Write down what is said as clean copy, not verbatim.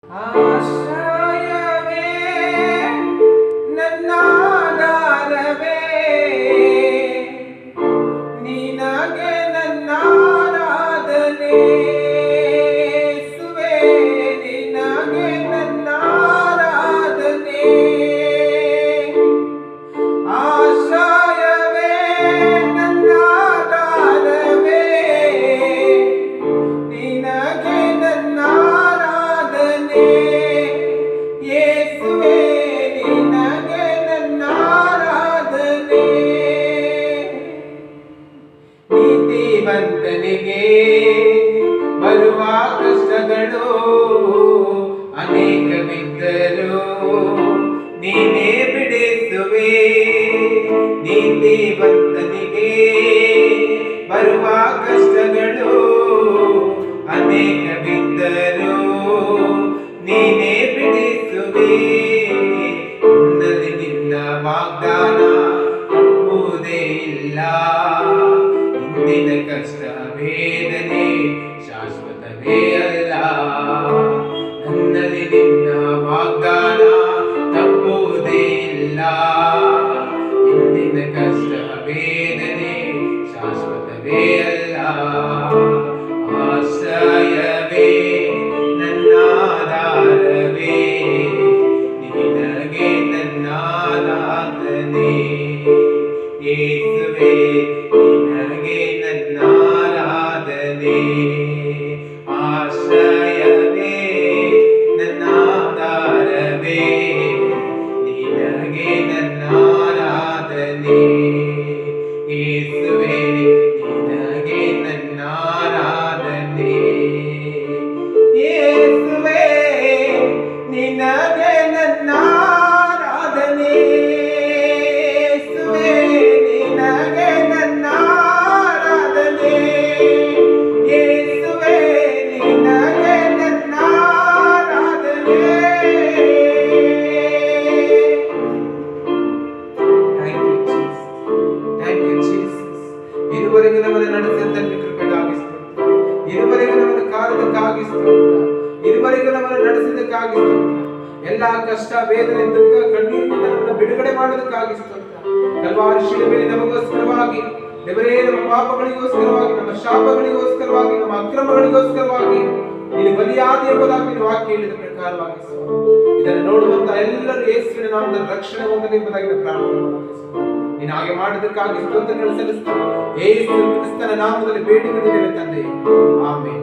ಆಶ್ರಯವೇ ನನ್ನಾಧಾರವೇ ನಿನಗೆ ನನ್ನಾರಾಧನೆ ಯೇಸುವೇ ನಿನಗೆ ನನ್ನಾರಾಧನೆ ಆಶ್ರಯವೇ ನನ್ನಾಧಾರವೇ ನಿನಗೆ ನನ್ನಾರಾಧನೆ ಯೇಸುವೇ ನಿನಗೆ ನನ್ನಾರಾಧನೆ ನೀತಿವಂತನಿಗೆ ಬರುವ ಕಷ್ಟಗಳು ಅನೇಕವಿದ್ದರೂ ನೀನೇ ಬಿಡಿಸುವೆ ನೀತಿವಂತನಿಗೆ ಬರುವ ಕಷ್ಟಗಳು ಅನೇಕವಿದ್ದರೂ ನೀನೇ ಬಿಡಿಸುವೆ ನಿನ್ನ ವಾಗ್ದಾನ ತಪ್ಪುವುದೇ ಇಲ್ಲ ಇಂದಿನ ಕಷ್ಟ ವೇದನೆ ಶಾಶ್ವತವೇ ಅಲ್ಲ ನನ್ನಲ್ಲಿ ನಿನ್ನ ವಾಗ್ದಾನ ತಪ್ಪುವುದೇ ಇಲ್ಲ ಇಂದಿನ ಕಷ್ಟ ವೇದನೆ ಶಾಶ್ವತವೇ ಅಲ್ಲ ಆಶ್ರಯವೇ ನನ್ನಾಧಾರವೇ ನಿನಗೆ ನನ್ನಾರಾಧನೆ ಯೇಸುವೇ ನಿನಗೆ ನನ್ನಾರಾಧನೆ ಆಶ್ರಯವೇ ನನ್ನಾಧಾರವೇ ನಿನಗೆ ನನ್ನಾರಾಧನೆ ಯೇಸುವೇ ನಿನಗೆ ನನ್ನಾರಾಧನೆ ಯೇಸುವೇ ನಿನಗೆ ನನ್ನಾರಾಧನೆ ಯೇಸುವೇ ನಿನಗೆ ನನ್ನಾರಾಧನೆ ಯೇಸುವೇ ನಿನಗೆ ನನ್ನಾರಾಧನೆ ಥ್ಯಾಂಕ್ ಯು ಜೀಸಸ್ ಇದುವರೆಗೂ ನಮ್ಮನ್ನು ನಡೆಸಿದಂತ ಕೃಪೆಗಾಗಿ ಸ್ತೋತ್ರ ಇದುವರೆಗೂ ನಮ್ಮನ್ನು ಕಾರದಕ್ಕಾಗಿ ಸ್ತೋತ್ರ ಇದುವರೆಗೂ ನಮ್ಮನ್ನು ನಡೆಸಿದ್ದಕ್ಕಾಗಿ ಸ್ತೋತ್ರ ಎಲ್ಲ ಕಷ್ಟ ವೇದನೆ ದುಃಖ ಕಣ್ಣೀರಿನಿಂದ ನಮ್ಮನ್ನು ಬಿಡುಗಡೆ ಮಾಡೋದಕ್ಕಾಗಿ ಸ್ತೋತ್ರ ಕಲ್ವಾರಿ ಶಿಲುಬೆಯಲ್ಲಿ ನಮಗೋಸ್ಕರವಾಗಿ ದೇವರೇ ನಮ್ಮ ಪಾಪಗಳಿಗೋಸ್ಕರವಾಗಿ ನಮ್ಮ ಶಾಪಗಳಿಗೋಸ್ಕರವಾಗಿ ನಮ್ಮ ಅಕ್ರಮಗಳಿಗೋಸ್ಕರವಾಗಿ ನೀನು ಬಲಿಯಾದಿ ಎಂಬುದಾಗಿ ನೀನು ವಾಕ್ಯ ಹೇಳಿದ ಪ್ರಕಾರವಾಗಿ ಇದನ್ನು ನೋಡುವಂತ ಎಲ್ಲರೂ ಯೇಸುವಿನ ನಾಮದಲ್ಲಿ ರಕ್ಷಣೆ ಹೊಂದಲಿ ಎಂಬುದಾಗಿ ಪ್ರಾರ್ಥನೆ ನೀನು ಹಾಗೆ ಮಾಡಿದ್ದಕ್ಕಾಗಿ ಸ್ತೋತ್ರಗಳು ಸಲ್ಲಿಸ್ತಾ ಯೇಸು ಕ್ರಿಸ್ತನ ನಾಮದಲ್ಲಿ ಬೇಡಿಕೊಂಡಿದ್ದೇವೆ ತಂದೆ ಆಮೆನ್.